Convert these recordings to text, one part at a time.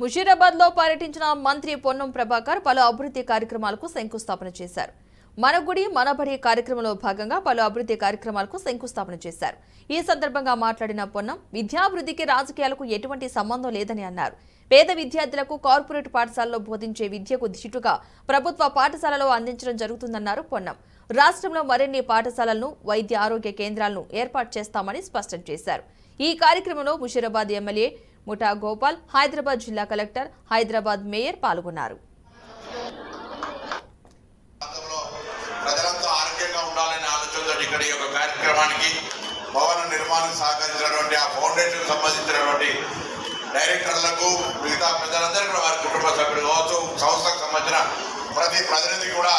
ముషీరాబాద్ లో పర్యటించిన మంత్రి పొన్నం ప్రభాకర్ పలు అభివృద్ధి కార్యక్రమాలకు శంకుస్థాపన చేశారు. మన గుడి మనబడి కార్యక్రమంలో భాగంగా పలు అభివృద్ధి కార్యక్రమాలకు శంకుస్థాపన చేశారు. ఈ సందర్భంగా మాట్లాడిన పొన్నం విద్యాభివృద్ధికి రాజకీయాలకు ఎటువంటి సంబంధం లేదని అన్నారు. పేద విద్యార్థులకు కార్పొరేట్ పాఠశాలలో బోధించే విద్యకు దిశగా ప్రభుత్వ పాఠశాలలో అందించడం జరుగుతుందన్నారు పొన్నం. రాష్ట్రంలో మరిన్ని పాఠశాలలను వైద్య ఆరోగ్య కేంద్రాలను ఏర్పాటు చేస్తామని స్పష్టం చేశారు. ఈ కార్యక్రమంలో ముషీరాబాద్ ఎమ్మెల్యే ముఠా గోపాల్, హైదరాబాద్ జిల్లా కలెక్టర్, హైదరాబాద్ మేయర్ పాల్గొన్నారు. ప్రజలంతా ఆరోగ్యంగా ఉండాలనే ఆలోచనతో ఇక్కడ ఈ యొక్క కార్యక్రమానికి భవన నిర్మాణం సహకరించినటువంటి ఆ ఫౌండేషన్ సంబంధించినటువంటి డైరెక్టర్లకు, మిగతా ప్రజలందరూ కూడా వారి కుటుంబ సభ్యులు కావచ్చు, సంస్థకు సంబంధించిన ప్రతి ప్రతినిధి కూడా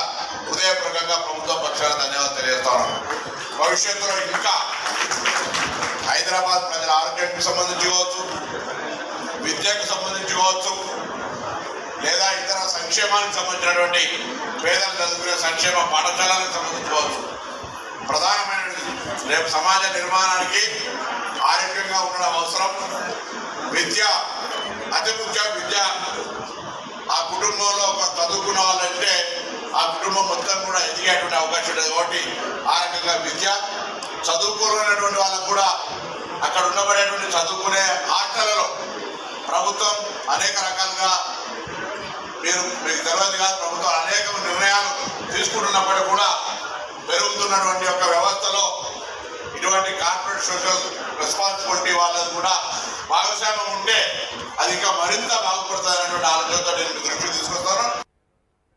హృదయపూర్వకంగా ప్రభుత్వ పక్షాన ధన్యవాదాలు తెలియజేస్తాను. భవిష్యత్తులో ఇంకా హైదరాబాద్ ప్రజల ఆరోగ్యానికి సంబంధించి కావచ్చు, విద్యకు సంబంధించి కావచ్చు, లేదా ఇతర సంక్షేమానికి సంబంధించినటువంటి పేదలు చదువుకునే సంక్షేమ పాఠశాలకు సంబంధించవచ్చు. ప్రధానమైన రేపు సమాజ నిర్మాణానికి ఆరోగ్యంగా ఉండడం అవసరం. విద్య అతి ముఖ్య. విద్య ఆ కుటుంబంలో ఒక చదువుకున్న వాళ్ళంటే ఆ కుటుంబం మొత్తం కూడా ఎదిగేటువంటి అవకాశం ఉంటుంది. కాబట్టి ఆ రకంగా విద్య, చదువుకోలేనటువంటి వాళ్ళకు కూడా అక్కడ ఉండబడేటువంటి చదువుకునే హాస్టళ్లలో ప్రభుత్వం అనేక రకాలుగా మీకు తెలియదు కాదు, ప్రభుత్వం అనేక నిర్ణయాలు తీసుకుంటున్నప్పటికీ కూడా పెరుగుతున్నటువంటి యొక్క వ్యవస్థలో ఇటువంటి కార్పొరేట్ సోషల్ రెస్పాన్సిబిలిటీ వాళ్ళది కూడా భాగస్వామ్యం ఉంటే అది ఇంకా మరింత బాగుపడుతుంది అనేటువంటి ఆలోచనతో నేను దృష్టికి తీసుకొస్తాను.